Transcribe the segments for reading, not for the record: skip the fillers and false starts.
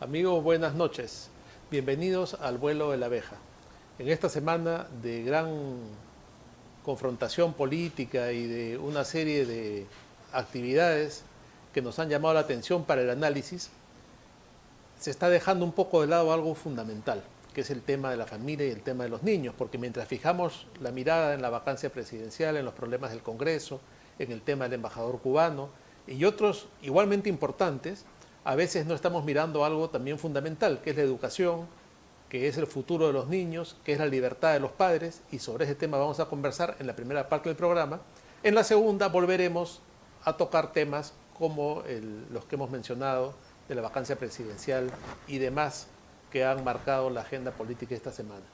Amigos, buenas noches. Bienvenidos al vuelo de la abeja. En esta semana de gran confrontación política y de una serie de actividades que nos han llamado la atención para el análisis, se está dejando un poco de lado algo fundamental, que es el tema de la familia y el tema de los niños, porque mientras fijamos la mirada en la vacancia presidencial, en los problemas del Congreso, en el tema del embajador cubano y otros igualmente importantes, a veces no estamos mirando algo también fundamental, que es la educación, que es el futuro de los niños, que es la libertad de los padres, y sobre ese tema vamos a conversar en la primera parte del programa. En la segunda volveremos a tocar temas como los que hemos mencionado, de la vacancia presidencial y demás que han marcado la agenda política esta semana.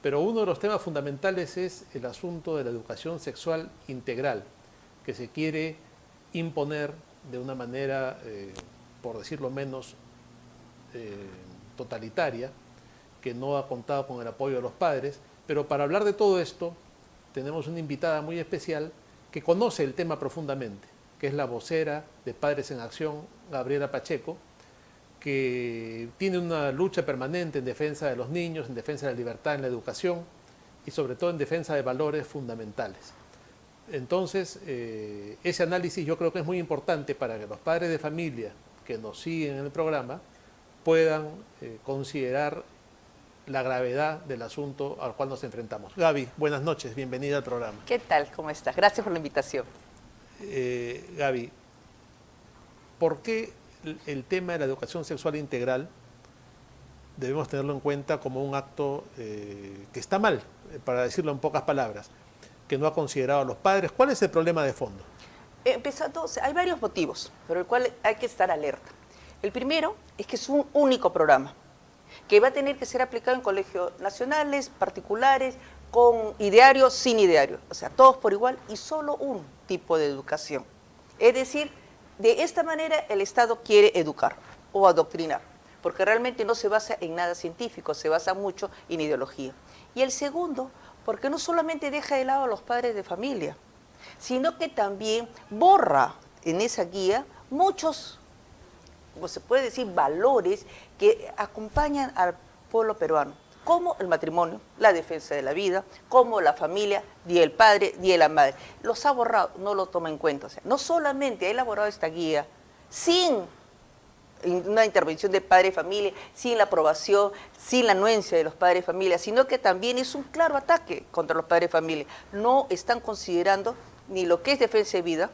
Pero uno de los temas fundamentales es el asunto de la educación sexual integral, que se quiere imponer de una manera, por decirlo menos, totalitaria, que no ha contado con el apoyo de los padres. Pero para hablar de todo esto, tenemos una invitada muy especial que conoce el tema profundamente, que es la vocera de Padres en Acción, Gabriela Pacheco, que tiene una lucha permanente en defensa de los niños, en defensa de la libertad en la educación y sobre todo en defensa de valores fundamentales. Entonces, ese análisis yo creo que es muy importante para que los padres de familia que nos siguen en el programa puedan considerar la gravedad del asunto al cual nos enfrentamos. Gaby, buenas noches, bienvenida al programa. ¿Qué tal? ¿Cómo estás? Gracias por la invitación. Gaby, ¿por qué el tema de la educación sexual integral debemos tenerlo en cuenta como un acto que está mal, para decirlo en pocas palabras, que no ha considerado a los padres? ¿Cuál es el problema de fondo? Empezando, hay varios motivos por el cual hay que estar alerta. El primero es que es un único programa que va a tener que ser aplicado en colegios nacionales, particulares, con ideario, sin ideario, o sea, todos por igual y solo un tipo de educación. Es decir, de esta manera el Estado quiere educar o adoctrinar, porque realmente no se basa en nada científico, se basa mucho en ideología. Y el segundo, porque no solamente deja de lado a los padres de familia, sino que también borra en esa guía muchos, como se puede decir, valores que acompañan al pueblo peruano, como el matrimonio, la defensa de la vida, como la familia, Día del Padre, Día de la Madre. Los ha borrado, no lo toma en cuenta. O sea, no solamente ha elaborado esta guía sin una intervención de padre y familia, sin la aprobación, sin la anuencia de los padres de familia, sino que también es un claro ataque contra los padres de familia. No están considerando ni lo que es defensa de vida,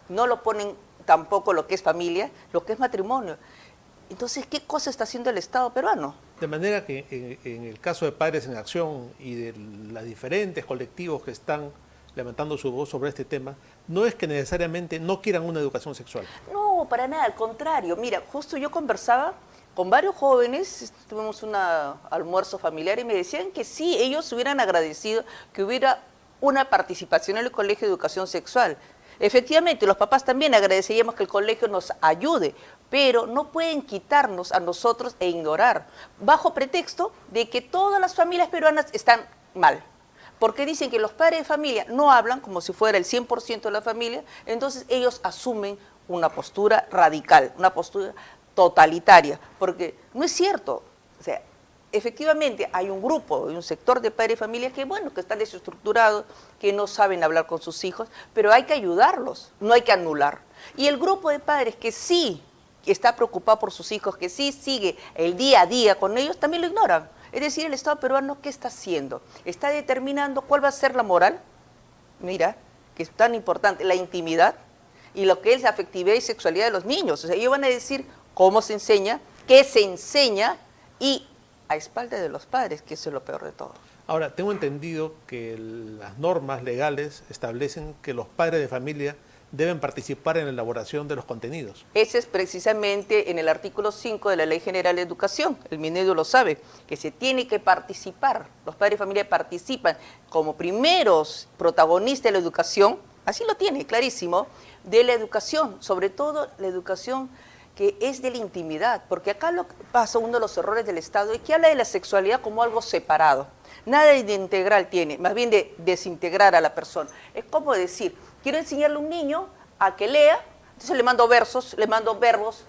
no lo ponen tampoco lo que es familia, lo que es matrimonio. Entonces, ¿qué cosa está haciendo el Estado peruano? De manera que en el caso de Padres en Acción y de los diferentes colectivos que están levantando su voz sobre este tema, no es que necesariamente no quieran una educación sexual. No, para nada, al contrario. Mira, justo yo conversaba con varios jóvenes, tuvimos un almuerzo familiar y me decían que sí, ellos hubieran agradecido que hubiera una participación en el Colegio de Educación Sexual. Efectivamente, los papás también agradeceríamos que el colegio nos ayude, pero no pueden quitarnos a nosotros e ignorar, bajo pretexto de que todas las familias peruanas están mal. Porque dicen que los padres de familia no hablan como si fuera el 100% de la familia, entonces ellos asumen una postura radical, una postura totalitaria, porque no es cierto. O sea, efectivamente hay un grupo, un sector de padres de familia que, bueno, que están desestructurados, que no saben hablar con sus hijos, pero hay que ayudarlos, no hay que anular. Y el grupo de padres que sí está preocupado por sus hijos, que sí sigue el día a día con ellos, también lo ignoran. Es decir, el Estado peruano, ¿qué está haciendo? Está determinando cuál va a ser la moral, mira, que es tan importante, la intimidad y lo que es la afectividad y sexualidad de los niños. O sea, ellos van a decir cómo se enseña, qué se enseña y a espaldas de los padres, que eso es lo peor de todo. Ahora, tengo entendido que las normas legales establecen que los padres de familia deben participar en la elaboración de los contenidos. Ese es precisamente en el artículo 5 de la Ley General de Educación, el Minedu lo sabe, que se tiene que participar, los padres de familia participan como primeros protagonistas de la educación, así lo tiene, clarísimo, de la educación, sobre todo la educación que es de la intimidad, porque acá lo que pasa, uno de los errores del Estado, es que habla de la sexualidad como algo separado, nada de integral tiene, más bien de desintegrar a la persona. Es como decir, quiero enseñarle a un niño a que lea, entonces le mando versos, le mando verbos,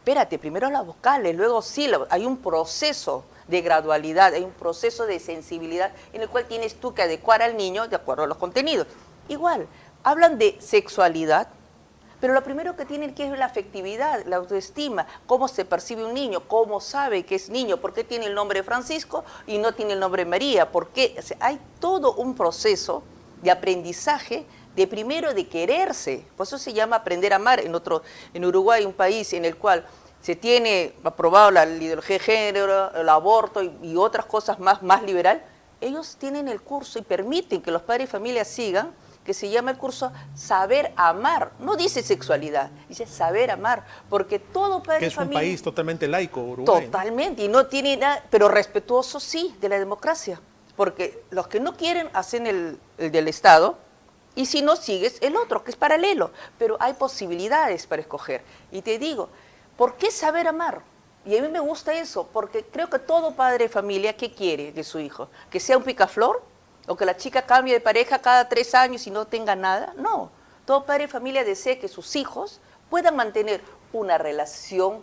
espérate, primero las vocales, luego sílabas. Hay un proceso de gradualidad, hay un proceso de sensibilidad en el cual tienes tú que adecuar al niño de acuerdo a los contenidos. Igual, hablan de sexualidad, pero lo primero que tienen que es la afectividad, la autoestima, cómo se percibe un niño, cómo sabe que es niño, por qué tiene el nombre Francisco y no tiene el nombre María, por qué. O sea, hay todo un proceso de aprendizaje, de primero de quererse, por eso se llama aprender a amar. En Uruguay, un país en el cual se tiene aprobado la ideología de género, el aborto y otras cosas más liberal, ellos tienen el curso y permiten que los padres y familias sigan, que se llama el curso Saber Amar. No dice sexualidad, dice Saber Amar, porque todo padre que y es familia... un país totalmente laico, Uruguay. Totalmente, ¿no? Y no tiene nada, pero respetuoso sí, de la democracia, porque los que no quieren hacen el del Estado, y si no sigues el otro, que es paralelo, pero hay posibilidades para escoger. Y te digo, ¿por qué saber amar? Y a mí me gusta eso, porque creo que todo padre de familia, ¿qué quiere de su hijo? ¿Que sea un picaflor? ¿O que la chica cambie de pareja cada 3 años y no tenga nada? No, todo padre de familia desea que sus hijos puedan mantener una relación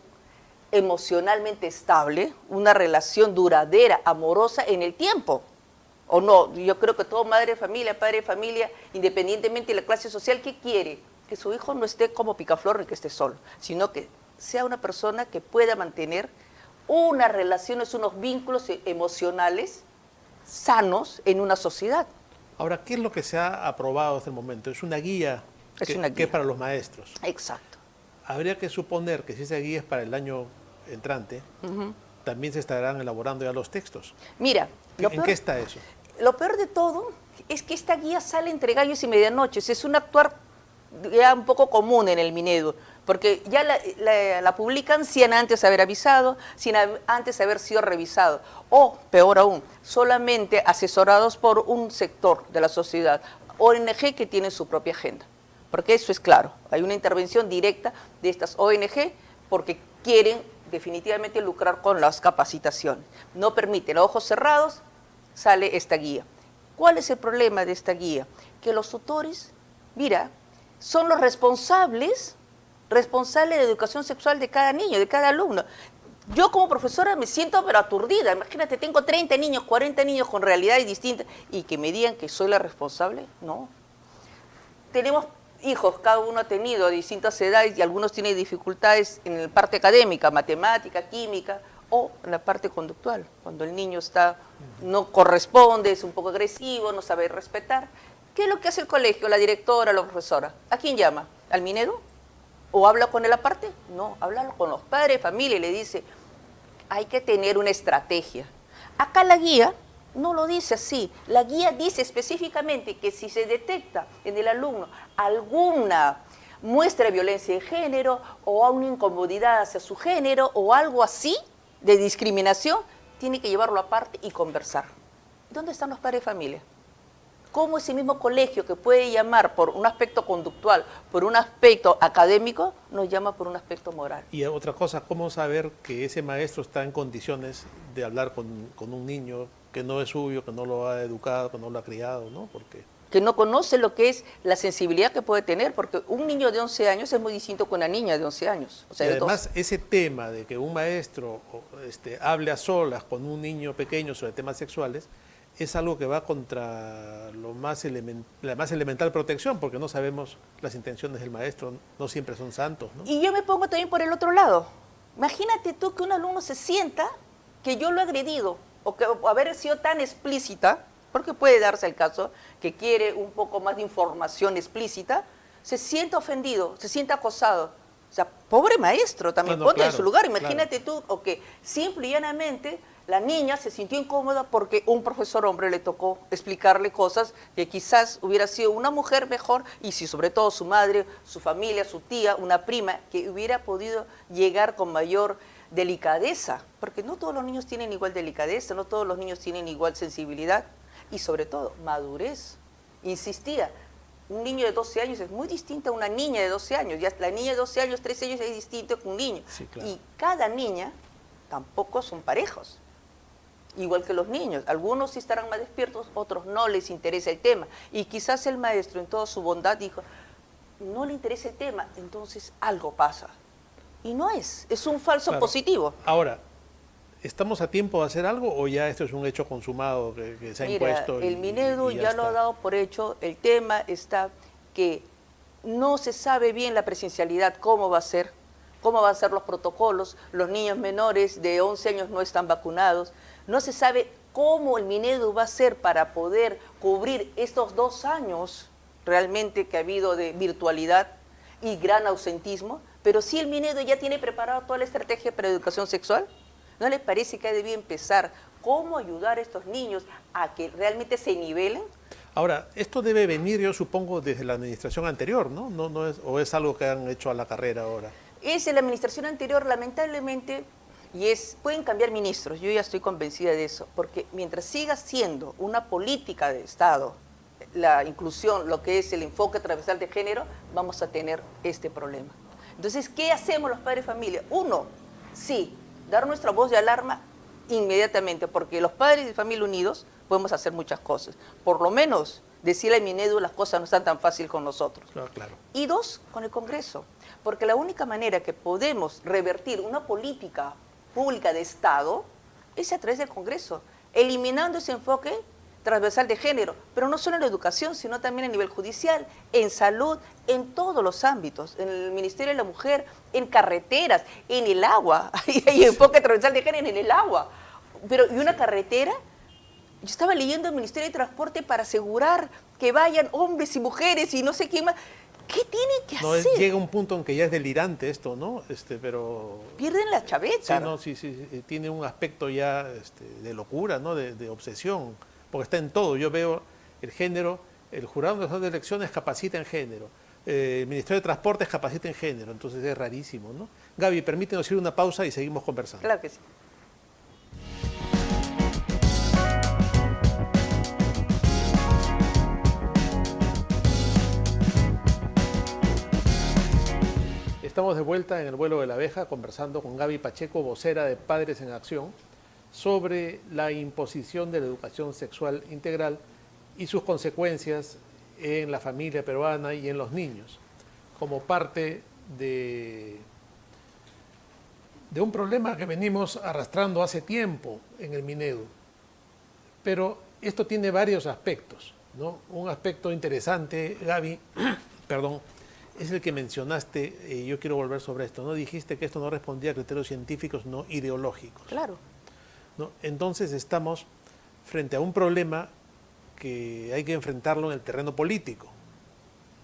emocionalmente estable, una relación duradera, amorosa en el tiempo. ¿O no? Yo creo que todo madre de familia, independientemente de la clase social, ¿qué quiere? Que su hijo no esté como picaflor ni que esté solo, sino que sea una persona que pueda mantener unas relaciones, unos vínculos emocionales sanos en una sociedad. Ahora, ¿qué es lo que se ha aprobado hasta el momento? Es una guía, que es para los maestros. Exacto. Habría que suponer que si esa guía es para el año entrante, también se estarán elaborando ya los textos. Mira, ¿En qué está eso? Lo peor de todo es que esta guía sale entre gallos y medianoches. Es un actuar ya un poco común en el Minedu, porque ya la publican sin antes haber avisado, sin antes haber sido revisado, o peor aún, solamente asesorados por un sector de la sociedad, ONG que tiene su propia agenda, porque eso es claro, hay una intervención directa de estas ONG porque quieren definitivamente lucrar con las capacitaciones, no permiten, a ojos cerrados sale esta guía. ¿Cuál es el problema de esta guía? Que los tutores, mira, son los responsables de educación sexual de cada niño, de cada alumno. Yo como profesora me siento pero aturdida. Imagínate, tengo 30 niños, 40 niños con realidades distintas y que me digan que soy la responsable. No. Tenemos hijos, cada uno ha tenido distintas edades y algunos tienen dificultades en la parte académica, matemática, química o en la parte conductual. Cuando el niño no corresponde, es un poco agresivo, no sabe respetar. ¿Qué es lo que hace el colegio, la directora, la profesora? ¿A quién llama? ¿Al Minedu? ¿O habla con él aparte? No, habla con los padres de familia y le dice, hay que tener una estrategia. Acá la guía no lo dice así. La guía dice específicamente que si se detecta en el alumno alguna muestra de violencia de género o una incomodidad hacia su género o algo así de discriminación, tiene que llevarlo aparte y conversar. ¿Dónde están los padres de familia? ¿Cómo ese mismo colegio que puede llamar por un aspecto conductual, por un aspecto académico, nos llama por un aspecto moral? Y otra cosa, ¿cómo saber que ese maestro está en condiciones de hablar con un niño que no es suyo, que no lo ha educado, que no lo ha criado, ¿no? Porque que no conoce lo que es la sensibilidad que puede tener, porque un niño de 11 años es muy distinto que una niña de 11 años. O sea, y además, ese tema de que un maestro hable a solas con un niño pequeño sobre temas sexuales, es algo que va contra la más elemental protección, porque no sabemos las intenciones del maestro, no siempre son santos, ¿no? Y yo me pongo también por el otro lado. Imagínate tú que un alumno se sienta que yo lo he agredido, o que haber sido tan explícita, porque puede darse el caso que quiere un poco más de información explícita, se siente ofendido, se siente acosado. O sea, pobre maestro, también ponte en su lugar. Imagínate tú, o que simple y llanamente la niña se sintió incómoda porque un profesor hombre le tocó explicarle cosas que quizás hubiera sido una mujer mejor y si sobre todo su madre, su familia, su tía, una prima, que hubiera podido llegar con mayor delicadeza, porque no todos los niños tienen igual delicadeza, no todos los niños tienen igual sensibilidad y sobre todo madurez. Insistía, un niño de 12 años es muy distinto a una niña de 12 años, ya la niña de 12 años, 13 años es distinto que un niño. Sí, claro. Y cada niña tampoco son parejos. Igual que los niños, algunos sí estarán más despiertos, otros no les interesa el tema. Y quizás el maestro en toda su bondad dijo, no le interesa el tema, entonces algo pasa. Y no es un falso Claro. positivo. Ahora, ¿estamos a tiempo de hacer algo o ya esto es un hecho consumado que se ha Mira, impuesto? el Minedu y ya lo ha está? dado por hecho. El tema está que no se sabe bien la presencialidad, cómo va a ser los protocolos. Los niños menores de 11 años no están vacunados. No se sabe cómo el Minedu va a ser para poder cubrir estos 2 años realmente que ha habido de virtualidad y gran ausentismo. Pero sí el Minedu ya tiene preparado toda la estrategia para educación sexual. ¿No les parece que debía empezar cómo ayudar a estos niños a que realmente se nivelen? Ahora, esto debe venir, yo supongo, desde la administración anterior, ¿no? No es, ¿o es algo que han hecho a la carrera ahora? Es en la administración anterior, lamentablemente, pueden cambiar ministros, yo ya estoy convencida de eso, porque mientras siga siendo una política de Estado, la inclusión, lo que es el enfoque transversal de género, vamos a tener este problema. Entonces, ¿qué hacemos los padres de familia? Uno, sí, dar nuestra voz de alarma inmediatamente, porque los padres de familia unidos podemos hacer muchas cosas. Por lo menos decirle a Minedu las cosas no están tan fácil con nosotros. Claro. Y dos, con el Congreso, porque la única manera que podemos revertir una política pública de Estado es a través del Congreso, eliminando ese enfoque transversal de género, pero no solo en la educación, sino también a nivel judicial, en salud, en todos los ámbitos, en el Ministerio de la Mujer, en carreteras, en el agua, hay enfoque transversal de género en el agua, pero y una carretera, yo estaba leyendo el Ministerio de Transporte para asegurar que vayan hombres y mujeres y no sé quién más. ¿Qué tienen que hacer? Llega un punto en que ya es delirante esto, ¿no? Pero pierden la chaveta. Sí, tiene un aspecto ya de locura, ¿no? De obsesión, porque está en todo. Yo veo el género, el Jurado Nacional de Elecciones capacita en género, el Ministerio de Transportes capacita en género, entonces es rarísimo, ¿no? Gaby, permítenos ir a una pausa y seguimos conversando. Claro que sí. Estamos de vuelta en el vuelo de la abeja conversando con Gaby Pacheco, vocera de Padres en Acción, sobre la imposición de la educación sexual integral y sus consecuencias en la familia peruana y en los niños, como parte de un problema que venimos arrastrando hace tiempo en el Minedu. Pero esto tiene varios aspectos, ¿no? Un aspecto interesante, Gaby, perdón, es el que mencionaste, yo quiero volver sobre esto, ¿no? Dijiste que esto no respondía a criterios científicos, no ideológicos. Claro. ¿No? Entonces estamos frente a un problema que hay que enfrentarlo en el terreno político,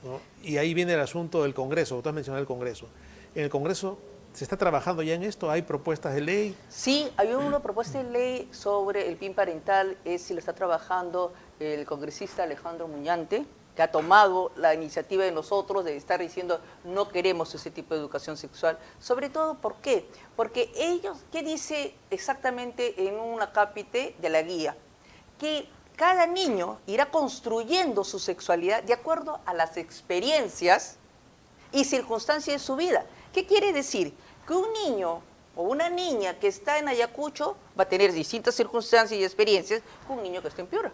¿no? Y ahí viene el asunto del Congreso, tú has mencionado el Congreso. En el Congreso se está trabajando ya en esto, hay propuestas de ley. Sí, hay una propuesta de ley sobre el PIN parental, si lo está trabajando el congresista Alejandro Muñante, que ha tomado la iniciativa de nosotros de estar diciendo no queremos ese tipo de educación sexual. Sobre todo, ¿por qué? Porque ellos, ¿qué dice exactamente en un acápite de la guía? Que cada niño irá construyendo su sexualidad de acuerdo a las experiencias y circunstancias de su vida. ¿Qué quiere decir? Que un niño o una niña que está en Ayacucho va a tener distintas circunstancias y experiencias que un niño que está en Piura.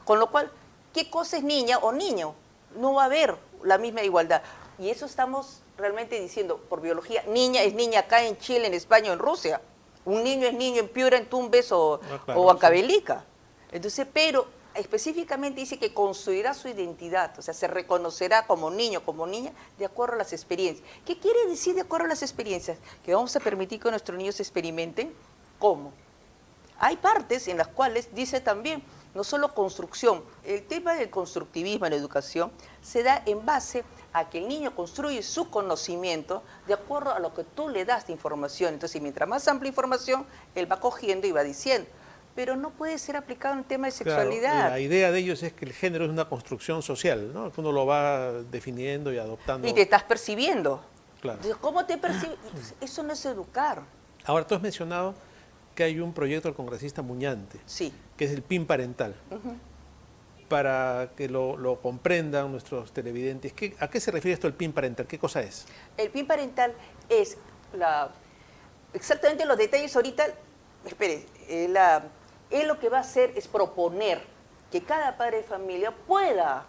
Con lo cual, ¿qué cosa es niña o niño? No va a haber la misma igualdad. Y eso estamos realmente diciendo, por biología, niña es niña acá en Chile, en España o en Rusia. Un niño es niño en Piura, en Tumbes o Huancavelica. Entonces, pero específicamente dice que construirá su identidad, o sea, se reconocerá como niño, como niña, de acuerdo a las experiencias. ¿Qué quiere decir de acuerdo a las experiencias? Que vamos a permitir que nuestros niños experimenten. ¿Cómo? Hay partes en las cuales dice también, no solo construcción, el tema del constructivismo en la educación se da en base a que el niño construye su conocimiento de acuerdo a lo que tú le das de información. Entonces, mientras más amplia información, él va cogiendo y va diciendo. Pero no puede ser aplicado en el tema de sexualidad. Claro, la idea de ellos es que el género es una construcción social, ¿no? Que uno lo va definiendo y adoptando. Y te estás percibiendo. Claro. Entonces, ¿cómo te percibes? Eso no es educar. Ahora, tú has mencionado que hay un proyecto del congresista Muñante, sí, que es el PIN parental. Para que lo comprendan nuestros televidentes, ¿a qué se refiere esto del PIN parental? ¿Qué cosa es? El PIN parental es exactamente los detalles ahorita, espere, él lo que va a hacer es proponer que cada padre de familia pueda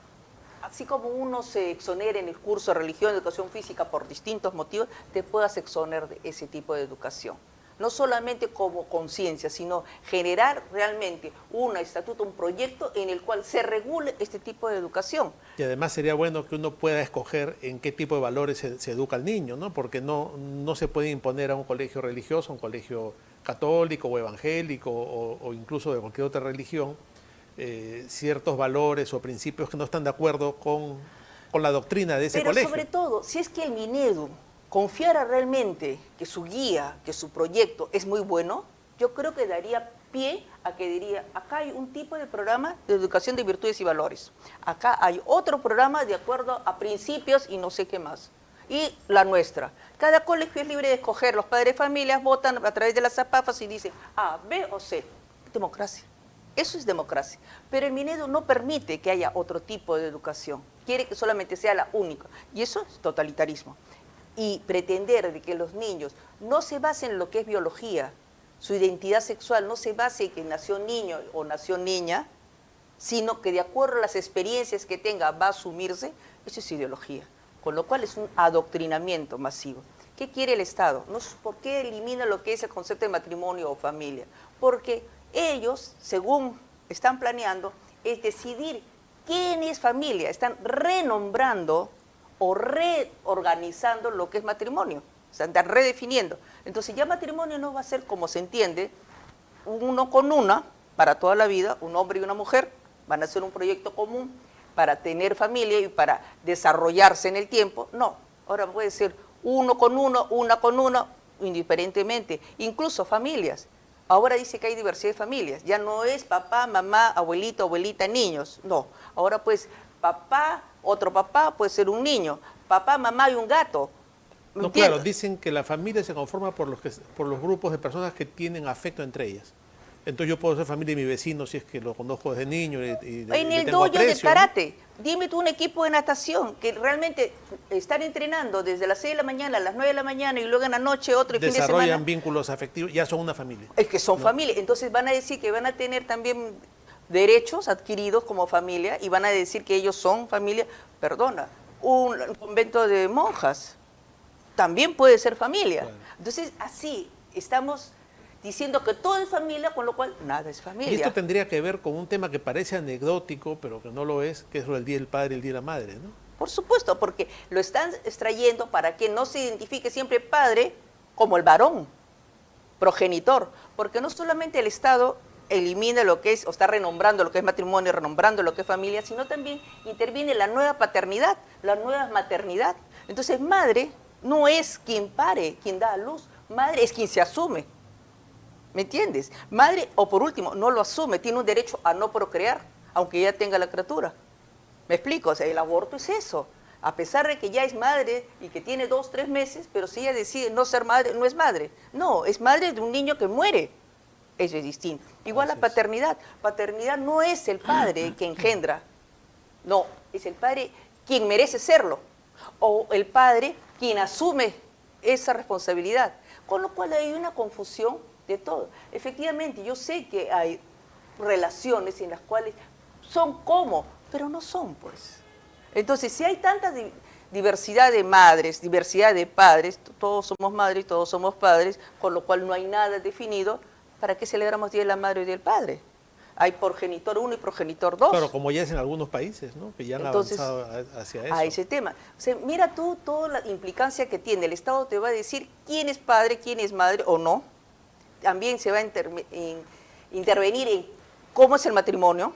así como uno se exonera en el curso de religión, educación física por distintos motivos, te puedas exonerar de ese tipo de educación. No solamente como conciencia, sino generar realmente un estatuto, un proyecto en el cual se regule este tipo de educación. Y además sería bueno que uno pueda escoger en qué tipo de valores se educa al niño, ¿no? Porque no se puede imponer a un colegio religioso, a un colegio católico o evangélico o incluso de cualquier otra religión, ciertos valores o principios que no están de acuerdo con la doctrina de ese colegio. Pero sobre todo, si es que el Minedu confiara realmente que su guía, que su proyecto es muy bueno, yo creo que daría pie a que diría, acá hay un tipo de programa de educación de virtudes y valores, acá hay otro programa de acuerdo a principios y no sé qué más, y la nuestra. Cada colegio es libre de escoger, los padres de familias votan a través de las APAFAS y dicen A, B o C. Democracia. Eso es democracia. Pero el Minedu no permite que haya otro tipo de educación, quiere que solamente sea la única, y eso es totalitarismo. Y pretender de que los niños no se basen en lo que es biología, su identidad sexual no se base en que nació niño o nació niña, sino que de acuerdo a las experiencias que tenga va a asumirse, eso es ideología. Con lo cual es un adoctrinamiento masivo. ¿Qué quiere el Estado? ¿Por qué elimina lo que es el concepto de matrimonio o familia? Porque ellos, según están planeando, es decidir quién es familia. Están renombrando o reorganizando lo que es matrimonio, o sea, están redefiniendo. Entonces ya matrimonio no va a ser como se entiende, uno con una, para toda la vida, un hombre y una mujer, van a hacer un proyecto común para tener familia y para desarrollarse en el tiempo. No, ahora puede ser uno con uno, una con uno, indiferentemente, incluso familias. Ahora dice que hay diversidad de familias, ya no es papá, mamá, abuelito, abuelita, niños, no, ahora pues papá, otro papá, puede ser un niño, papá, mamá y un gato. No, claro, dicen que la familia se conforma por los grupos de personas que tienen afecto entre ellas. Entonces yo puedo ser familia de mi vecino si es que lo conozco desde niño y en el tengo dojo de aprecio, karate, ¿no? Dime tú un equipo de natación que realmente están entrenando desde las 6 de la mañana a las 9 de la mañana y luego en la noche otro y fin de semana. Desarrollan vínculos afectivos, ya son una familia. Es que son ¿no? familia, entonces van a decir que van a tener también derechos adquiridos como familia y van a decir que ellos son familia. Perdona, un convento de monjas también puede ser familia. Claro. Entonces así estamos diciendo que todo es familia, con lo cual nada es familia. Y esto tendría que ver con un tema que parece anecdótico, pero que no lo es, que es el Día del Padre y el Día de la Madre, ¿no? Por supuesto, porque lo están extrayendo para que no se identifique siempre padre como el varón, progenitor, porque no solamente el Estado elimina lo que es, o está renombrando lo que es matrimonio, renombrando lo que es familia, sino también interviene la nueva paternidad, la nueva maternidad. Entonces, madre no es quien pare, quien da a luz, madre es quien se asume. ¿Me entiendes? Madre, o por último, no lo asume, tiene un derecho a no procrear, aunque ya tenga la criatura. ¿Me explico? O sea, el aborto es eso. A pesar de que ya es madre y que tiene 2, 3 meses, pero si ella decide no ser madre, no es madre. No, es madre de un niño que muere. Eso es distinto. Igual la paternidad. Paternidad no es el padre que engendra. No, es el padre quien merece serlo. O el padre quien asume esa responsabilidad. Con lo cual hay una confusión de todo. Efectivamente, yo sé que hay relaciones en las cuales son como, pero no son, pues. Entonces, si hay tanta diversidad de madres, diversidad de padres, todos somos madres y todos somos padres, con lo cual no hay nada definido, ¿para qué celebramos Día de la Madre y Día del Padre? Hay progenitor 1 y progenitor 2. Claro, como ya es en algunos países, ¿no? Que ya han avanzado hacia eso. A ese tema. O sea, mira tú toda la implicancia que tiene. El Estado te va a decir quién es padre, quién es madre o no. También se va a intervenir en cómo es el matrimonio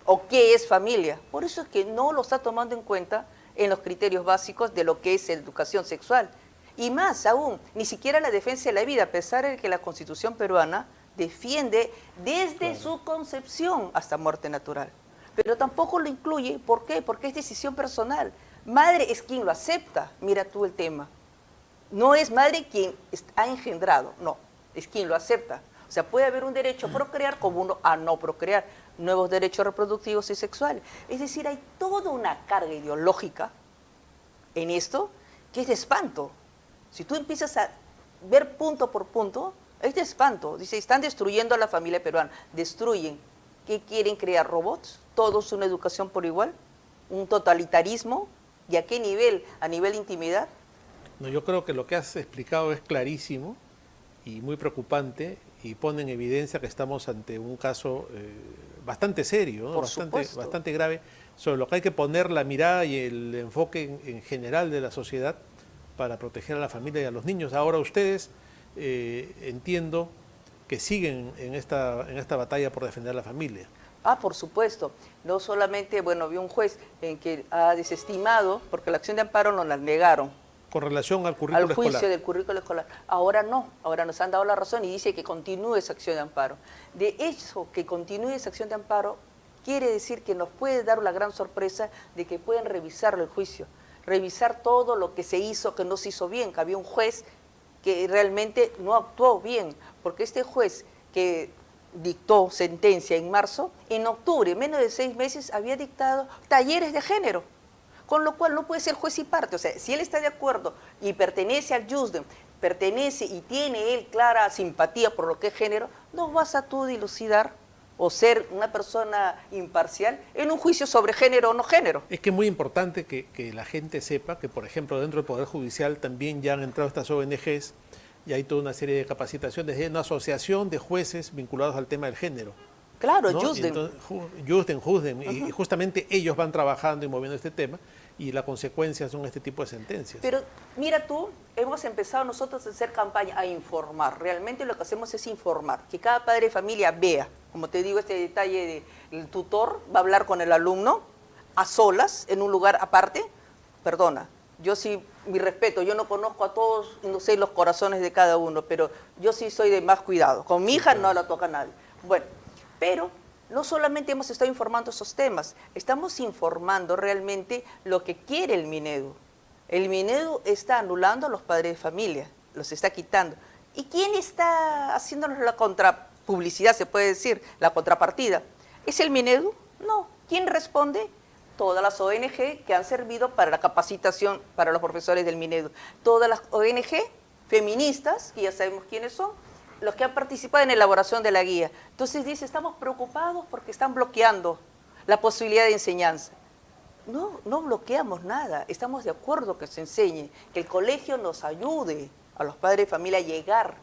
o qué es familia. Por eso es que no lo está tomando en cuenta en los criterios básicos de lo que es educación sexual. Y más aún, ni siquiera la defensa de la vida, a pesar de que la Constitución peruana defiende desde su concepción hasta muerte natural. Pero tampoco lo incluye, ¿por qué? Porque es decisión personal. Madre es quien lo acepta, mira tú el tema. No es madre quien ha engendrado, no, es quien lo acepta. O sea, puede haber un derecho a procrear como uno a no procrear, nuevos derechos reproductivos y sexuales. Es decir, hay toda una carga ideológica en esto que es de espanto. Si tú empiezas a ver punto por punto, es de espanto. Dice, están destruyendo a la familia peruana. Destruyen. ¿Qué quieren crear? ¿Robots? ¿Todos una educación por igual? un totalitarismo? ¿Y a qué nivel? ¿A nivel de intimidad? No, yo creo que lo que has explicado es clarísimo y muy preocupante y pone en evidencia que estamos ante un caso bastante serio, ¿no? Por supuesto. Bastante grave, sobre lo que hay que poner la mirada y el enfoque en general de la sociedad para proteger a la familia y a los niños. Ahora ustedes, entiendo que siguen en esta batalla por defender a la familia. Ah, por supuesto. No solamente, bueno, había un juez en que ha desestimado, porque la acción de amparo nos la negaron, Con relación al currículo al juicio escolar. del currículo escolar. Ahora no, ahora nos han dado la razón y dice que continúe esa acción de amparo. De eso, que continúe esa acción de amparo, quiere decir que nos puede dar una gran sorpresa de que pueden revisar el juicio, revisar todo lo que se hizo, que no se hizo bien, que había un juez que realmente no actuó bien, porque este juez que dictó sentencia en marzo, en octubre, menos de 6 meses, había dictado talleres de género, con lo cual no puede ser juez y parte. O sea, si él está de acuerdo y pertenece al JUSDEM, pertenece y tiene él clara simpatía por lo que es género, no vas a tú dilucidar o ser una persona imparcial en un juicio sobre género o no género. Es que es muy importante que la gente sepa que, por ejemplo, dentro del Poder Judicial también ya han entrado estas ONGs y hay toda una serie de capacitaciones, hay una asociación de jueces vinculados al tema del género. Claro, ¿no? JUSDEM. JUSDEM, y justamente ellos van trabajando y moviendo este tema y la consecuencia son este tipo de sentencias. Pero mira tú, hemos empezado nosotros a hacer campaña, a informar. Realmente lo que hacemos es informar, que cada padre de familia vea. Como te digo, este detalle del tutor va a hablar con el alumno a solas, en un lugar aparte. Perdona, yo sí, mi respeto, yo no conozco a todos, no sé los corazones de cada uno, pero yo sí soy de más cuidado. Con mi hija no la toca a nadie. Bueno, pero no solamente hemos estado informando esos temas, estamos informando realmente lo que quiere el Minedu. El Minedu está anulando a los padres de familia, los está quitando. ¿Y quién está haciéndonos la contrapublicidad, se puede decir, la contrapartida? ¿Es el Minedu? No. ¿Quién responde? Todas las ONG que han servido para la capacitación para los profesores del Minedu. Todas las ONG feministas, que ya sabemos quiénes son, los que han participado en la elaboración de la guía. Entonces dice, estamos preocupados porque están bloqueando la posibilidad de enseñanza. No, no bloqueamos nada, estamos de acuerdo que se enseñe, que el colegio nos ayude a los padres de familia a llegar,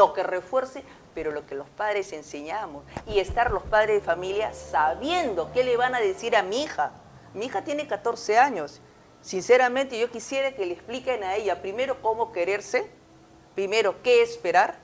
o que refuerce, pero lo que los padres enseñamos, y estar los padres de familia sabiendo qué le van a decir a mi hija. Mi hija tiene 14 años, sinceramente yo quisiera que le expliquen a ella primero cómo quererse, primero qué esperar,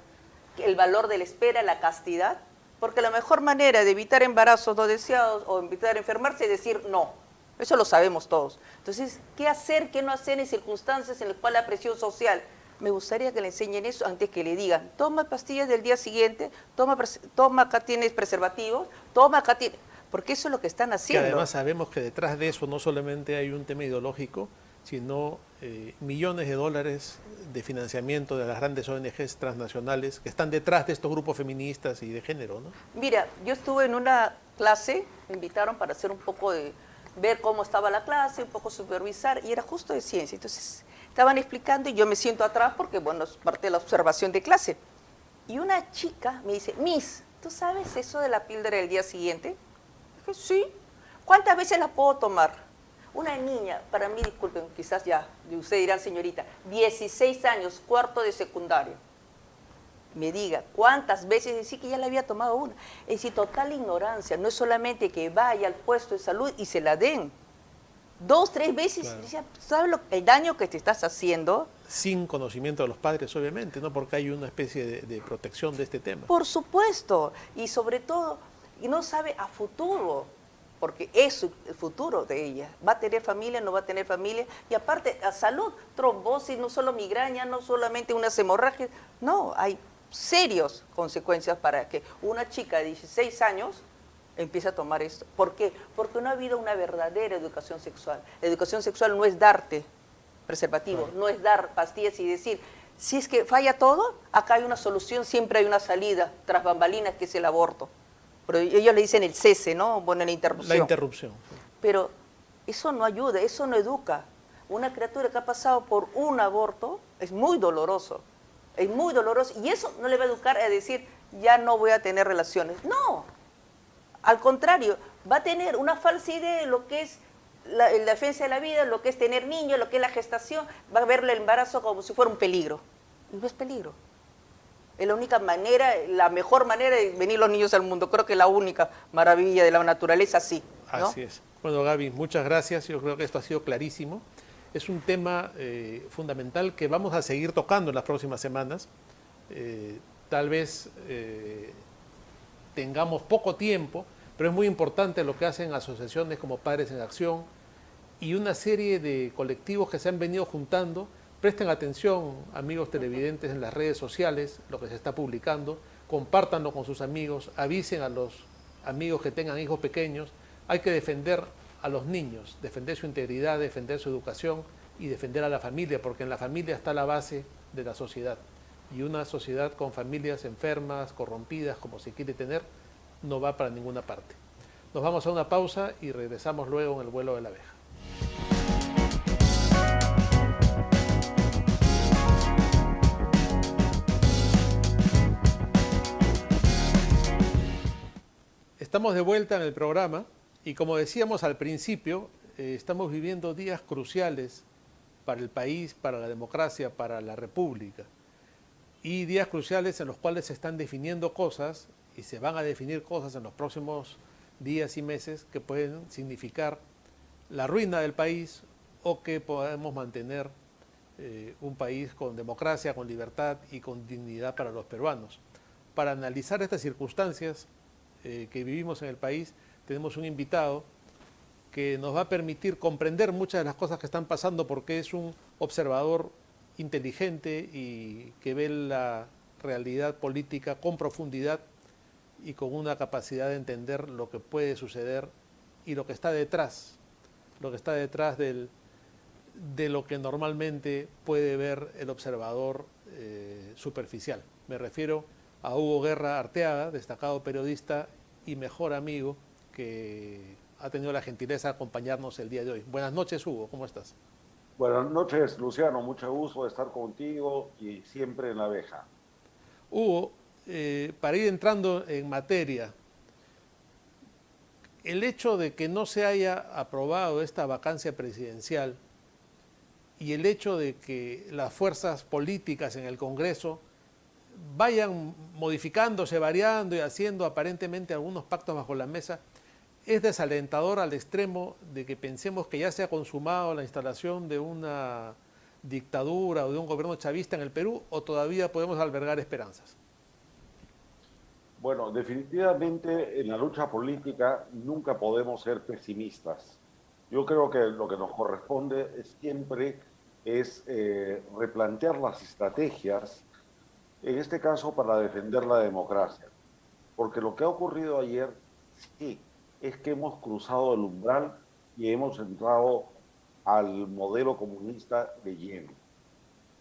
el valor de la espera, la castidad, porque la mejor manera de evitar embarazos no deseados o evitar enfermarse es decir no. Eso lo sabemos todos. Entonces, ¿qué hacer, qué no hacer en circunstancias en las cuales la presión social? Me gustaría que le enseñen eso antes que le digan, toma pastillas del día siguiente, toma acá tienes preservativos, toma acá tienes... Porque eso es lo que están haciendo. Que además sabemos que detrás de eso no solamente hay un tema ideológico, sino millones de dólares de financiamiento de las grandes ONGs transnacionales que están detrás de estos grupos feministas y de género, ¿no? Mira, yo estuve en una clase, me invitaron para hacer un poco de, ver cómo estaba la clase, un poco supervisar, y era justo de ciencia. Entonces, estaban explicando y yo me siento atrás porque, bueno, es parte de la observación de clase. Y una chica me dice, Miss, ¿tú sabes eso de la píldora del día siguiente? Dije, sí. ¿Cuántas veces la puedo tomar? Una niña, para mí, disculpen, quizás ya, ustedes dirán, señorita, 16 años, cuarto de secundario. Me diga, ¿cuántas veces? Decir que ya la había tomado una. Es decir, total ignorancia, no es solamente que vaya al puesto de salud y se la den. 2, 3 veces, claro. ¿Sabes el daño que te estás haciendo? Sin conocimiento de los padres, obviamente, ¿no? Porque hay una especie de protección de este tema. Por supuesto, y sobre todo, y no sabe a futuro, porque es el futuro de ella. ¿Va a tener familia, no va a tener familia? Y aparte, a salud, trombosis, no solo migraña, no solamente unas hemorragias, no, hay serias consecuencias para que una chica de 16 años empiece a tomar esto. ¿Por qué? Porque no ha habido una verdadera educación sexual. La educación sexual no es darte preservativo, no es dar pastillas y decir, si es que falla todo, acá hay una solución, siempre hay una salida tras bambalinas, que es el aborto. Pero ellos le dicen el cese, ¿no? Bueno, la interrupción. La interrupción. Pero eso no ayuda, eso no educa. Una criatura que ha pasado por un aborto es muy doloroso. Es muy doloroso. Y eso no le va a educar a decir, ya no voy a tener relaciones. No. Al contrario, va a tener una falsa idea de lo que es la defensa de la vida, lo que es tener niños, lo que es la gestación, va a ver el embarazo como si fuera un peligro. Y no es peligro. Es la única manera, la mejor manera de venir los niños al mundo. Creo que es la única maravilla de la naturaleza, sí, ¿no? Así es. Bueno, Gaby, muchas gracias. Yo creo que esto ha sido clarísimo. Es un tema fundamental que vamos a seguir tocando en las próximas semanas. Tal vez tengamos poco tiempo, pero es muy importante lo que hacen asociaciones como Padres en Acción y una serie de colectivos que se han venido juntando. Presten atención, amigos televidentes, en las redes sociales, lo que se está publicando, compártanlo con sus amigos, avisen a los amigos que tengan hijos pequeños. Hay que defender a los niños, defender su integridad, defender su educación y defender a la familia, porque en la familia está la base de la sociedad. Y una sociedad con familias enfermas, corrompidas, como se quiere tener, no va para ninguna parte. Nos vamos a una pausa y regresamos luego en el vuelo de la abeja. Estamos de vuelta en el programa y como decíamos al principio, estamos viviendo días cruciales para el país, para la democracia, para la república. Y días cruciales en los cuales se están definiendo cosas y se van a definir cosas en los próximos días y meses que pueden significar la ruina del país o que podamos mantener un país con democracia, con libertad y con dignidad para los peruanos. Para analizar estas circunstancias que vivimos en el país, tenemos un invitado que nos va a permitir comprender muchas de las cosas que están pasando porque es un observador inteligente y que ve la realidad política con profundidad y con una capacidad de entender lo que puede suceder y lo que está detrás de lo que normalmente puede ver el observador superficial. Me refiero a Hugo Guerra Arteaga, destacado periodista y mejor amigo que ha tenido la gentileza de acompañarnos el día de hoy. Buenas noches, Hugo, ¿cómo estás? Buenas noches, Luciano. Mucho gusto de estar contigo y siempre en la abeja. Hugo, para ir entrando en materia, el hecho de que no se haya aprobado esta vacancia presidencial y el hecho de que las fuerzas políticas en el Congreso vayan modificándose, variando y haciendo aparentemente algunos pactos bajo la mesa, es desalentador al extremo de que pensemos que ya se ha consumado la instalación de una dictadura o de un gobierno chavista en el Perú, o todavía podemos albergar esperanzas. Bueno, definitivamente en la lucha política nunca podemos ser pesimistas. Yo creo que lo que nos corresponde siempre es replantear las estrategias, en este caso para defender la democracia. Porque lo que ha ocurrido ayer, sí, es que hemos cruzado el umbral y hemos entrado al modelo comunista de lleno.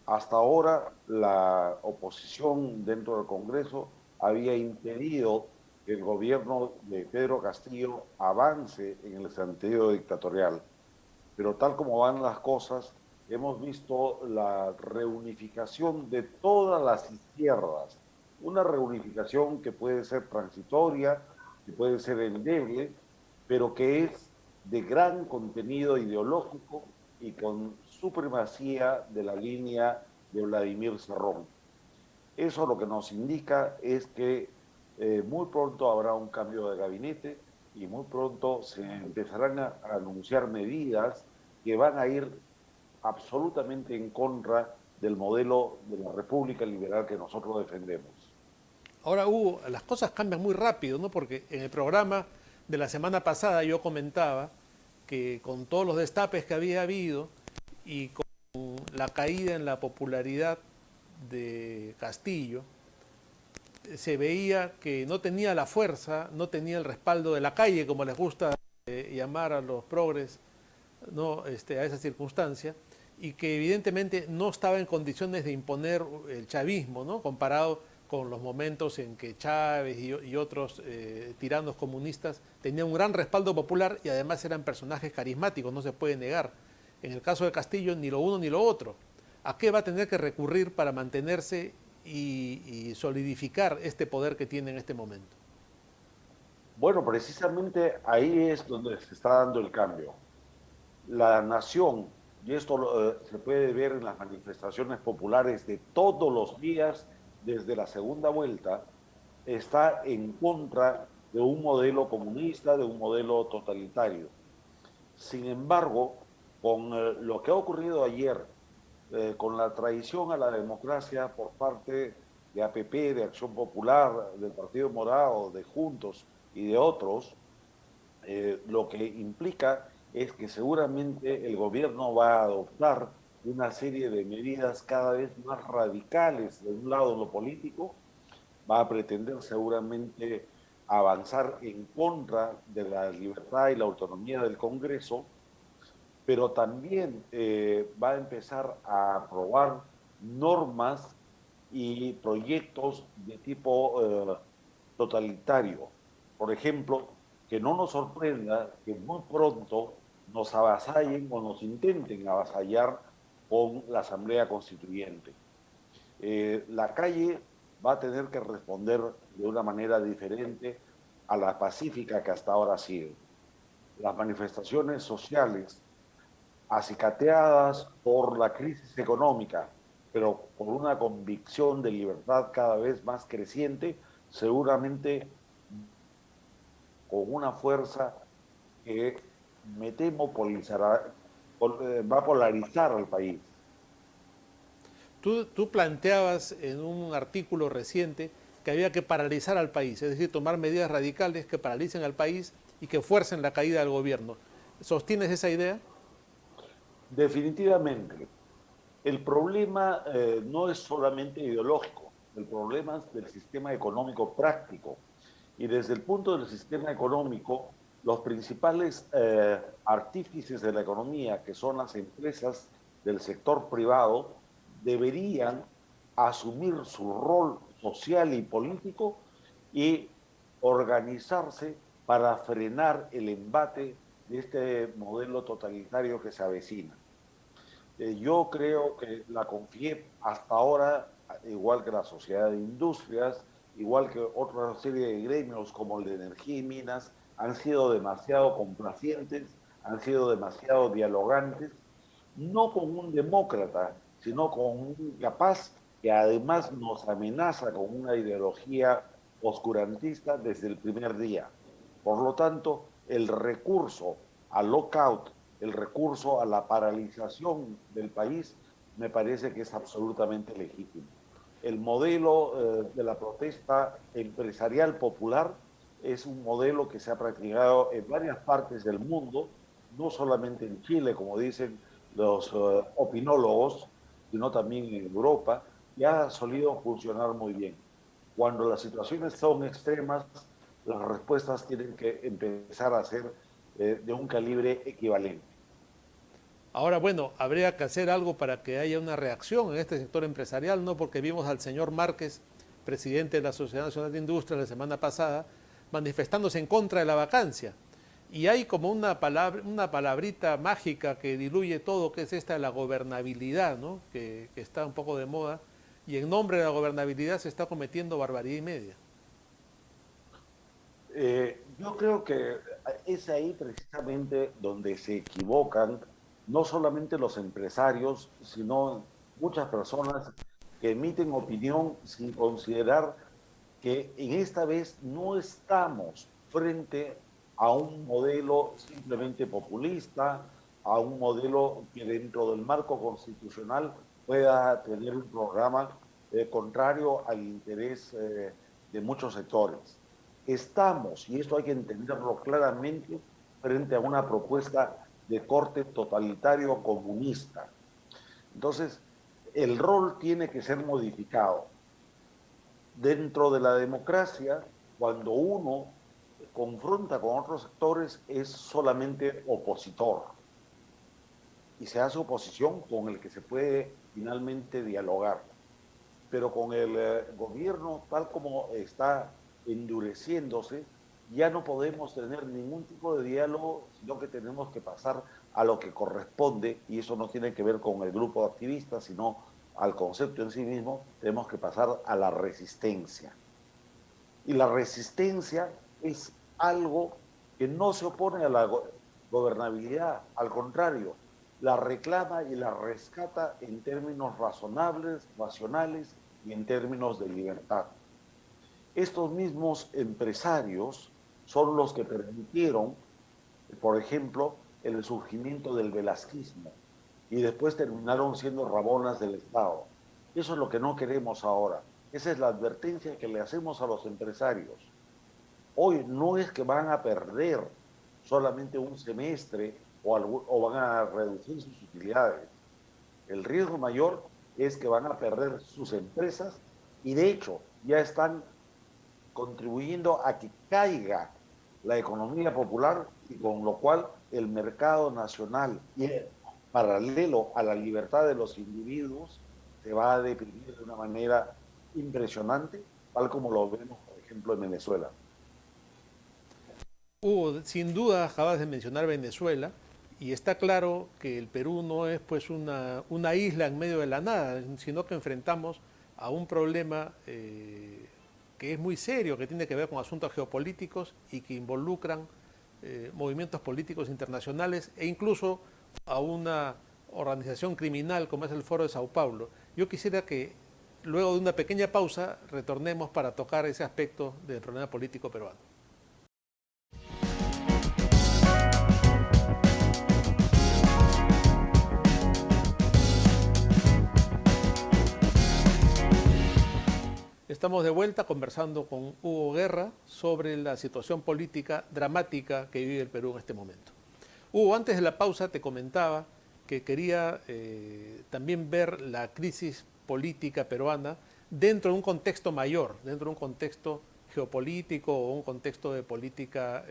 Hasta ahora la oposición dentro del Congreso había impedido que el gobierno de Pedro Castillo avance en el sentido dictatorial. Pero tal como van las cosas, hemos visto la reunificación de todas las izquierdas, una reunificación que puede ser transitoria, que puede ser endeble, pero que es de gran contenido ideológico y con supremacía de la línea de Vladimir Cerrón. Eso lo que nos indica es que muy pronto habrá un cambio de gabinete y muy pronto se empezarán a anunciar medidas que van a ir absolutamente en contra del modelo de la República Liberal que nosotros defendemos. Ahora, Hugo, las cosas cambian muy rápido, ¿no? Porque en el programa de la semana pasada yo comentaba que con todos los destapes que había habido y con la caída en la popularidad de Castillo, se veía que no tenía la fuerza, no tenía el respaldo de la calle, como les gusta llamar a los progres, ¿no? A esa circunstancia, y que evidentemente no estaba en condiciones de imponer el chavismo, ¿no? Comparado con los momentos en que Chávez y otros tiranos comunistas tenían un gran respaldo popular y además eran personajes carismáticos, no se puede negar. En el caso de Castillo, ni lo uno ni lo otro. ¿A qué va a tener que recurrir para mantenerse y solidificar este poder que tiene en este momento? Bueno, precisamente ahí es donde se está dando el cambio. La nación, y esto se puede ver en las manifestaciones populares de todos los días desde la segunda vuelta, está en contra de un modelo comunista, de un modelo totalitario. Sin embargo, con lo que ha ocurrido ayer, con la traición a la democracia por parte de APP, de Acción Popular, del Partido Morado, de Juntos y de otros, lo que implica es que seguramente el gobierno va a adoptar una serie de medidas cada vez más radicales de un lado lo político, va a pretender seguramente avanzar en contra de la libertad y la autonomía del Congreso, pero también va a empezar a aprobar normas y proyectos de tipo totalitario. Por ejemplo, que no nos sorprenda que muy pronto nos avasallen o nos intenten avasallar con la Asamblea Constituyente. La calle va a tener que responder de una manera diferente a la pacífica que hasta ahora ha sido. Las manifestaciones sociales acicateadas por la crisis económica, pero por una convicción de libertad cada vez más creciente, seguramente con una fuerza que me temo va a polarizar al país. Tú planteabas en un artículo reciente que había que paralizar al país, es decir, tomar medidas radicales que paralicen al país y que fuercen la caída del gobierno. ¿Sostienes esa idea? Definitivamente, el problema no es solamente ideológico, el problema es del sistema económico práctico. Y desde el punto del sistema económico, los principales artífices de la economía, que son las empresas del sector privado, deberían asumir su rol social y político y organizarse para frenar el embate de este modelo totalitario que se avecina. Yo creo que la CONFIEP hasta ahora, igual que la Sociedad de Industrias, igual que otra serie de gremios como el de energía y minas, han sido demasiado complacientes, han sido demasiado dialogantes, no con un demócrata, sino con un capaz que además nos amenaza con una ideología oscurantista desde el primer día. Por lo tanto, el recurso al lockout, el recurso a la paralización del país, me parece que es absolutamente legítimo. El modelo de la protesta empresarial popular es un modelo que se ha practicado en varias partes del mundo, no solamente en Chile, como dicen los opinólogos, sino también en Europa, y ha solido funcionar muy bien. Cuando las situaciones son extremas, las respuestas tienen que empezar a ser de un calibre equivalente. Ahora, bueno, habría que hacer algo para que haya una reacción en este sector empresarial, ¿no? Porque vimos al señor Márquez, presidente de la Sociedad Nacional de Industria, la semana pasada, manifestándose en contra de la vacancia. Y hay como una palabrita mágica que diluye todo, que es esta de la gobernabilidad, ¿no? Que está un poco de moda. Y en nombre de la gobernabilidad se está cometiendo barbaridad y media. Yo creo que es ahí precisamente donde se equivocan no solamente los empresarios, sino muchas personas que emiten opinión sin considerar que en esta vez no estamos frente a un modelo simplemente populista, a un modelo que dentro del marco constitucional pueda tener un programa contrario al interés de muchos sectores. Estamos, y esto hay que entenderlo claramente, frente a una propuesta de corte totalitario comunista. Entonces, el rol tiene que ser modificado. Dentro de la democracia, cuando uno confronta con otros sectores, es solamente opositor. Y se hace oposición con el que se puede finalmente dialogar. Pero con el gobierno, tal como está endureciéndose, ya no podemos tener ningún tipo de diálogo, sino que tenemos que pasar a lo que corresponde, y eso no tiene que ver con el grupo de activistas, sino al concepto en sí mismo, tenemos que pasar a la resistencia. Y la resistencia es algo que no se opone a la gobernabilidad. Al contrario, la reclama y la rescata en términos razonables, racionales y en términos de libertad. Estos mismos empresarios son los que permitieron, por ejemplo, el surgimiento del velasquismo y después terminaron siendo rabonas del Estado. Eso es lo que no queremos ahora. Esa es la advertencia que le hacemos a los empresarios. Hoy no es que van a perder solamente un semestre o van a reducir sus utilidades. El riesgo mayor es que van a perder sus empresas y de hecho ya están contribuyendo a que caiga la economía popular y con lo cual el mercado nacional y paralelo a la libertad de los individuos se va a deprimir de una manera impresionante, tal como lo vemos, por ejemplo, en Venezuela. Hugo, sin duda acabas de mencionar Venezuela y está claro que el Perú no es pues una isla en medio de la nada, sino que enfrentamos a un problema que es muy serio, que tiene que ver con asuntos geopolíticos y que involucran movimientos políticos internacionales e incluso a una organización criminal como es el Foro de Sao Paulo. Yo quisiera que luego de una pequeña pausa retornemos para tocar ese aspecto del problema político peruano. Estamos de vuelta conversando con Hugo Guerra sobre la situación política dramática que vive el Perú en este momento. Hugo, antes de la pausa te comentaba que quería también ver la crisis política peruana dentro de un contexto mayor, dentro de un contexto geopolítico o un contexto de política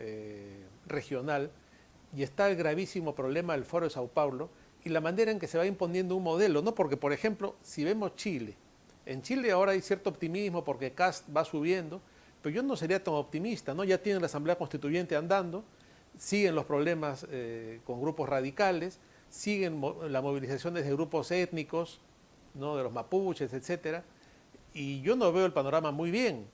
regional, y está el gravísimo problema del Foro de Sao Paulo y la manera en que se va imponiendo un modelo, ¿no? Porque, por ejemplo, si vemos Chile, en Chile ahora hay cierto optimismo porque Kast va subiendo, pero yo no sería tan optimista, ¿no? Ya tienen la Asamblea Constituyente andando, siguen los problemas con grupos radicales, siguen las movilizaciones de grupos étnicos, ¿no? De los mapuches, etcétera, y yo no veo el panorama muy bien,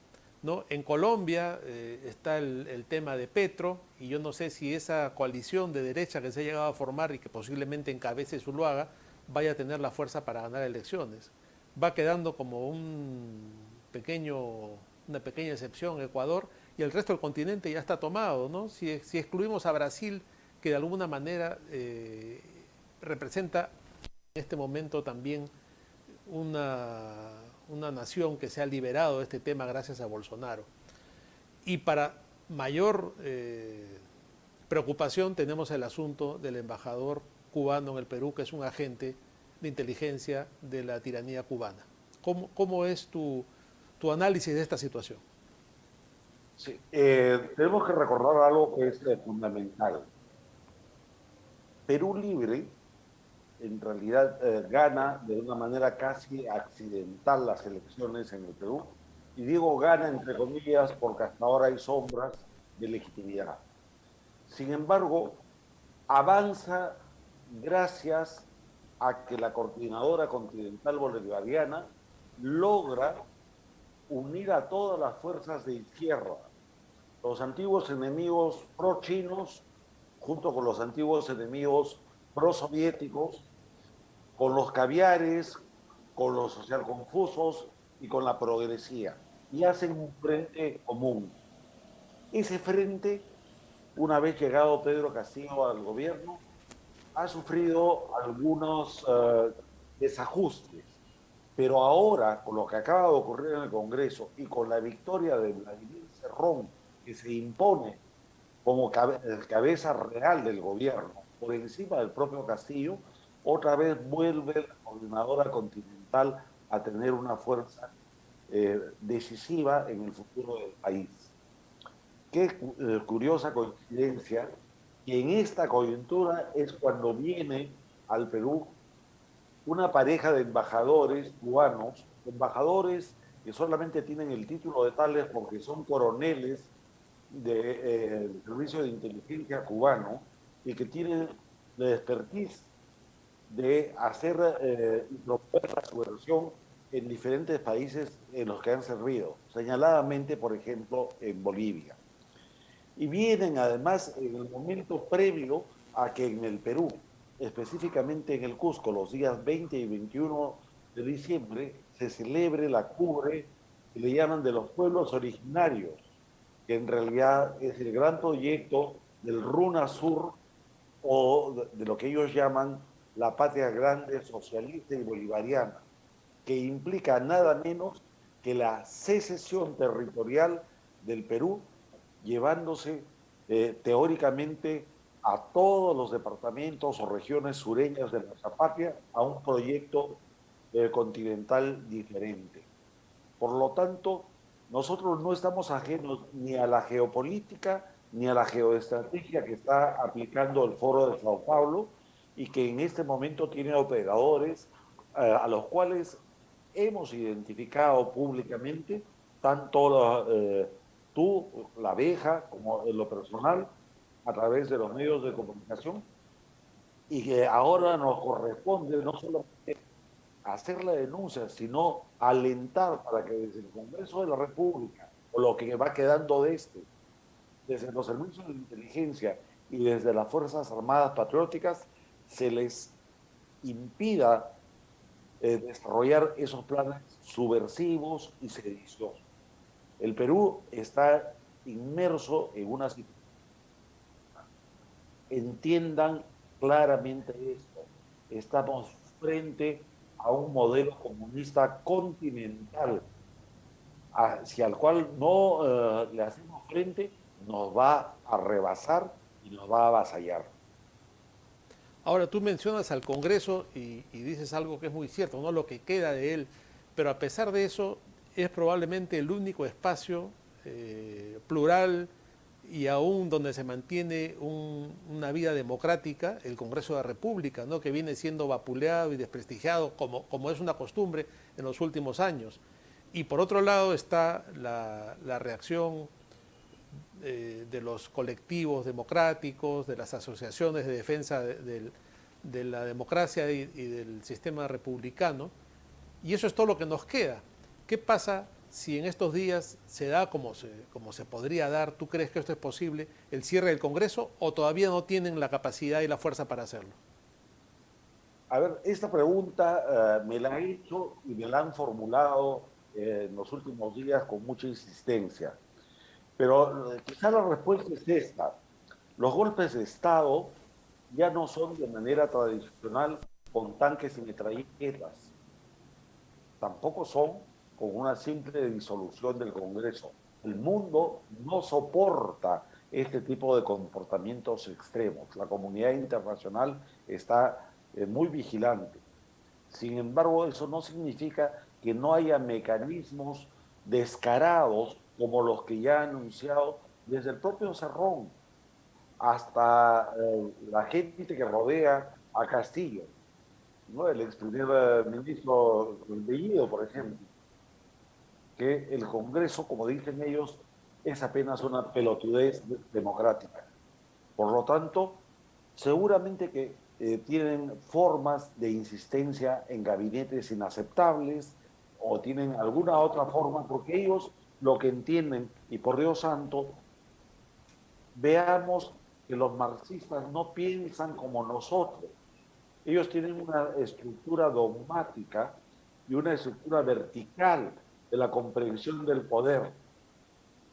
¿no? En Colombia está el tema de Petro, y yo no sé si esa coalición de derecha que se ha llegado a formar y que posiblemente encabece Zuluaga vaya a tener la fuerza para ganar elecciones. Va quedando como una pequeña excepción Ecuador, y el resto del continente ya está tomado, ¿no? Si excluimos a Brasil, que de alguna manera representa en este momento también una nación que se ha liberado de este tema gracias a Bolsonaro. Y para mayor preocupación tenemos el asunto del embajador cubano en el Perú, que es un agente de inteligencia de la tiranía cubana. ¿Cómo es tu análisis de esta situación? Sí, tenemos que recordar algo que es fundamental. Perú Libre en realidad gana de una manera casi accidental las elecciones en el Perú. Y digo gana entre comillas porque hasta ahora hay sombras de legitimidad. Sin embargo, avanza gracias a que la Coordinadora Continental Bolivariana logra unir a todas las fuerzas de izquierda, los antiguos enemigos pro-chinos junto con los antiguos enemigos pro-soviéticos, con los caviares, con los socialconfusos y con la progresía, y hacen un frente común. Ese frente, una vez llegado Pedro Castillo al gobierno, ha sufrido algunos desajustes, pero ahora, con lo que acaba de ocurrir en el Congreso y con la victoria de Vladimir Cerrón, que se impone como cabeza real del gobierno, por encima del propio Castillo, otra vez vuelve la Coordinadora Continental a tener una fuerza decisiva en el futuro del país. Qué curiosa coincidencia que en esta coyuntura es cuando viene al Perú una pareja de embajadores cubanos, embajadores que solamente tienen el título de tales porque son coroneles del Servicio de Inteligencia cubano y que tienen la expertise de hacer y promover la subversión en diferentes países en los que han servido, señaladamente, por ejemplo, en Bolivia. Y vienen además en el momento previo a que en el Perú, específicamente en el Cusco, los días 20 y 21 de diciembre, se celebre la cumbre que le llaman de los pueblos originarios, que en realidad es el gran proyecto del Runa Sur o de lo que ellos llaman la patria grande socialista y bolivariana, que implica nada menos que la secesión territorial del Perú, llevándose teóricamente a todos los departamentos o regiones sureñas de nuestra patria a un proyecto continental diferente. Por lo tanto, nosotros no estamos ajenos ni a la geopolítica ni a la geoestrategia que está aplicando el Foro de Sao Paulo y que en este momento tiene operadores a los cuales hemos identificado públicamente, tanto tú, la abeja, como en lo personal, a través de los medios de comunicación, y que ahora nos corresponde no solo hacer la denuncia, sino alentar para que desde el Congreso de la República, o lo que va quedando de desde los servicios de inteligencia y desde las Fuerzas Armadas Patrióticas, se les impida desarrollar esos planes subversivos y sediciosos. El Perú está inmerso en una situación. Entiendan claramente esto. Estamos frente a un modelo comunista continental hacia el cual no le hacemos frente, nos va a rebasar y nos va a avasallar. Ahora tú mencionas al Congreso y dices algo que es muy cierto, ¿no? Lo que queda de él, pero a pesar de eso es probablemente el único espacio plural y aún donde se mantiene una vida democrática, el Congreso de la República, ¿no? Que viene siendo vapuleado y desprestigiado como es una costumbre en los últimos años. Y por otro lado está la reacción de los colectivos democráticos, de las asociaciones de defensa de la democracia y del sistema republicano. Y eso es todo lo que nos queda. ¿Qué pasa si en estos días se da como se podría dar? ¿Tú crees que esto es posible, el cierre del Congreso, o todavía no tienen la capacidad y la fuerza para hacerlo? A ver, esta pregunta me la han hecho y me la han formulado en los últimos días con mucha insistencia. Pero quizá la respuesta es esta. Los golpes de Estado ya no son de manera tradicional con tanques y metralletas. Tampoco son con una simple disolución del Congreso. El mundo no soporta este tipo de comportamientos extremos. La comunidad internacional está muy vigilante. Sin embargo, eso no significa que no haya mecanismos descarados como los que ya ha anunciado desde el propio Cerrón hasta la gente que rodea a Castillo, ¿no? El ex primer ministro Bellido, por ejemplo, que el Congreso, como dicen ellos, es apenas una pelotudez democrática. Por lo tanto, seguramente que tienen formas de insistencia en gabinetes inaceptables o tienen alguna otra forma, porque ellos lo que entienden, y por Dios santo, veamos que los marxistas no piensan como nosotros. Ellos tienen una estructura dogmática y una estructura vertical de la comprensión del poder.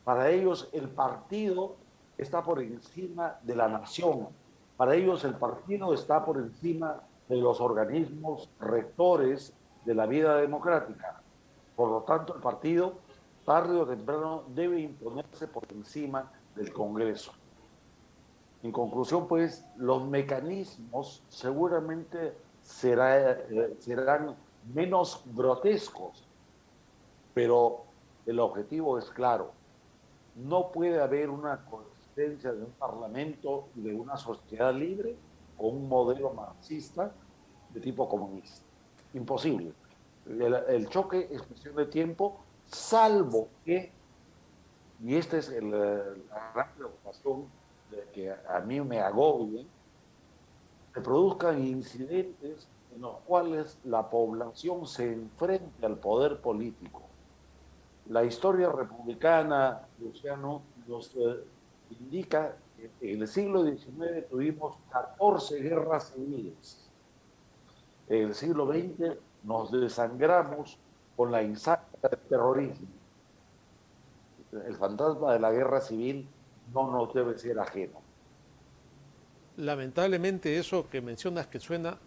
Para ellos el partido está por encima de la nación. Para ellos el partido está por encima de los organismos rectores de la vida democrática. Por lo tanto, el partido, tarde o temprano, debe imponerse por encima del Congreso. En conclusión, pues, los mecanismos seguramente serán menos grotescos, pero el objetivo es claro. No puede haber una coexistencia de un parlamento y de una sociedad libre con un modelo marxista de tipo comunista. Imposible. El choque es cuestión de tiempo, salvo que, y esta es la gran preocupación de que a mí me agobie, se produzcan incidentes en los cuales la población se enfrente al poder político. La historia republicana, Luciano, nos indica que en el siglo XIX tuvimos 14 guerras civiles. En el siglo XX nos desangramos con la insacia del terrorismo. El fantasma de la guerra civil no nos debe ser ajeno. Lamentablemente eso que mencionas que suena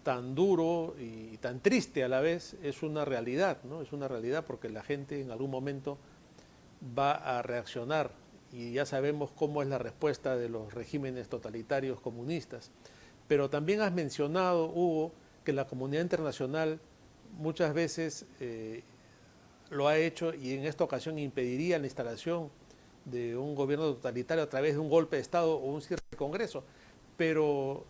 tan duro y tan triste a la vez es una realidad, ¿no? Es una realidad porque la gente en algún momento va a reaccionar y ya sabemos cómo es la respuesta de los regímenes totalitarios comunistas. Pero también has mencionado, Hugo, que la comunidad internacional muchas veces lo ha hecho y en esta ocasión impediría la instalación de un gobierno totalitario a través de un golpe de Estado o un cierre del Congreso. Pero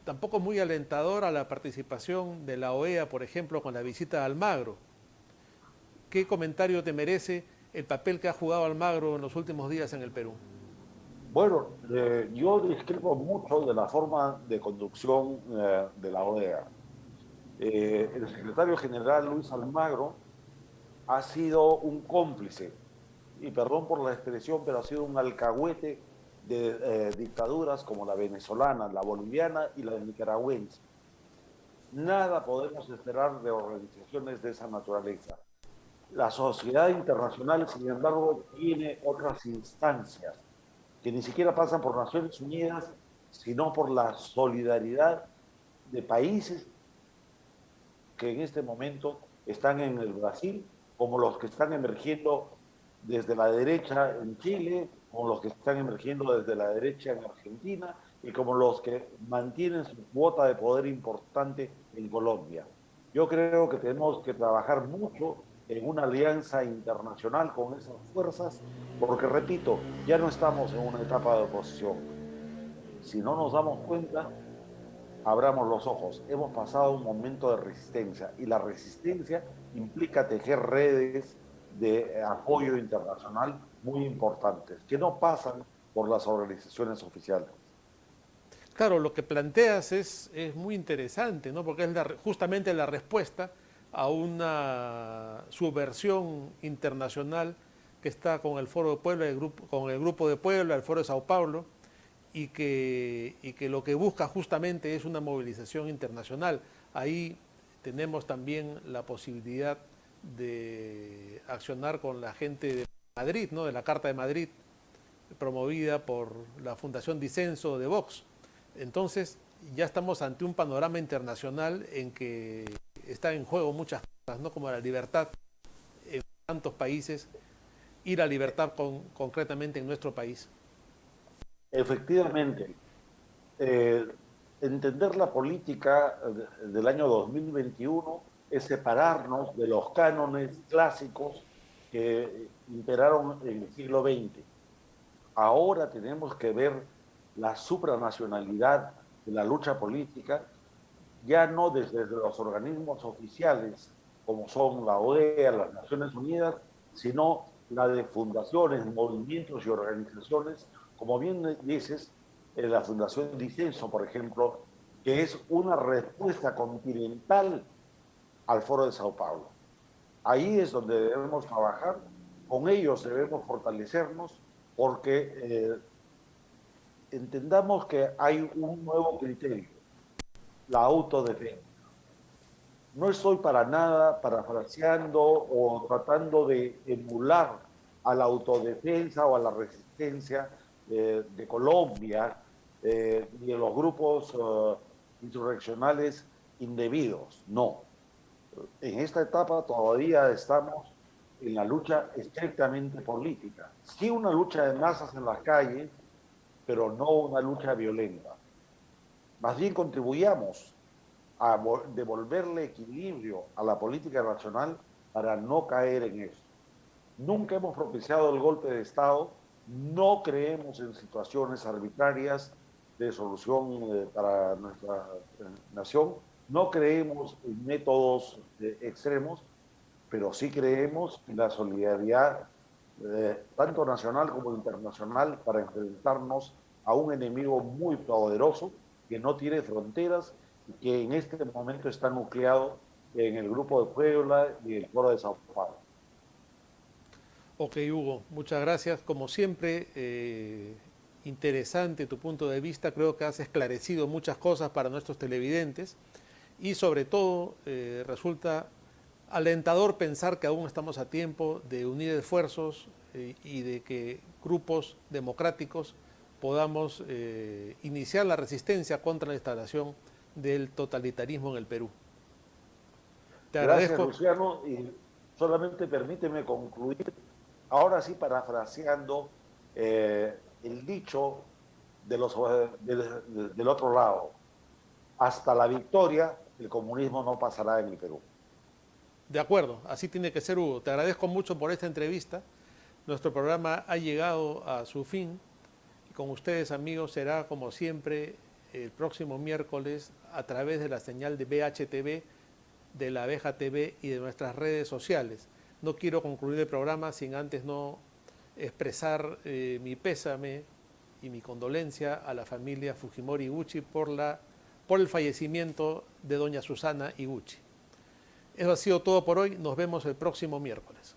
tampoco muy alentadora la participación de la OEA, por ejemplo, con la visita a Almagro. ¿Qué comentario te merece el papel que ha jugado Almagro en los últimos días en el Perú? Bueno, yo discrepo mucho de la forma de conducción de la OEA. El secretario general Luis Almagro ha sido un cómplice, y perdón por la expresión, pero ha sido un alcahuete de dictaduras como la venezolana, la boliviana y la nicaragüense. Nada podemos esperar de organizaciones de esa naturaleza. La sociedad internacional, sin embargo, tiene otras instancias que ni siquiera pasan por Naciones Unidas, sino por la solidaridad de países que en este momento están en el Brasil, como los que están emergiendo desde la derecha en Chile, como los que están emergiendo desde la derecha en Argentina y como los que mantienen su cuota de poder importante en Colombia. Yo creo que tenemos que trabajar mucho en una alianza internacional con esas fuerzas, porque repito, ya no estamos en una etapa de oposición. Si no nos damos cuenta, abramos los ojos. Hemos pasado un momento de resistencia y la resistencia implica tejer redes de apoyo internacional muy importantes, que no pasan por las organizaciones oficiales. Claro, lo que planteas es muy interesante, ¿no? Porque es justamente la respuesta a una subversión internacional que está con el Foro de Puebla, con el Grupo de Puebla, el Foro de Sao Paulo, y que lo que busca justamente es una movilización internacional. Ahí tenemos también la posibilidad de accionar con la gente de Madrid, ¿no? De la Carta de Madrid, promovida por la Fundación Disenso de Vox. Entonces, ya estamos ante un panorama internacional en que está en juego muchas cosas, ¿no? Como la libertad en tantos países y la libertad concretamente en nuestro país. Efectivamente, eh, entender la política del año 2021 es separarnos de los cánones clásicos que imperaron en el siglo XX. Ahora tenemos que ver la supranacionalidad de la lucha política, ya no desde los organismos oficiales, como son la OEA, las Naciones Unidas, sino la de fundaciones, movimientos y organizaciones, como bien dices, la Fundación Disenso, por ejemplo, que es una respuesta continental al Foro de Sao Paulo. Ahí es donde debemos trabajar, con ellos debemos fortalecernos, porque entendamos que hay un nuevo criterio, la autodefensa. No estoy para nada parafraseando o tratando de emular a la autodefensa o a la resistencia de Colombia ni de los grupos insurreccionales indebidos. No. En esta etapa todavía estamos en la lucha estrictamente política. Sí, una lucha de masas en las calles, pero no una lucha violenta. Más bien contribuyamos a devolverle equilibrio a la política nacional para no caer en eso. Nunca hemos propiciado el golpe de Estado, no creemos en situaciones arbitrarias de solución para nuestra nación, no creemos en métodos extremos, pero sí creemos en la solidaridad tanto nacional como internacional para enfrentarnos a un enemigo muy poderoso que no tiene fronteras y que en este momento está nucleado en el Grupo de Puebla y el Foro de Sao Paulo. Ok, Hugo, muchas gracias. Como siempre, interesante tu punto de vista. Creo que has esclarecido muchas cosas para nuestros televidentes y sobre todo resulta alentador pensar que aún estamos a tiempo de unir esfuerzos y de que grupos democráticos podamos iniciar la resistencia contra la instalación del totalitarismo en el Perú. Te Gracias, agradezco. Luciano, y solamente permíteme concluir, ahora sí parafraseando el dicho del otro lado: hasta la victoria el comunismo no pasará en el Perú. De acuerdo, así tiene que ser, Hugo. Te agradezco mucho por esta entrevista. Nuestro programa ha llegado a su fin y con ustedes, amigos, será como siempre el próximo miércoles a través de la señal de BHTV, de La Abeja TV y de nuestras redes sociales. No quiero concluir el programa sin antes no expresar mi pésame y mi condolencia a la familia Fujimori Iguchi por el fallecimiento de doña Susana Iguchi. Eso ha sido todo por hoy. Nos vemos el próximo miércoles.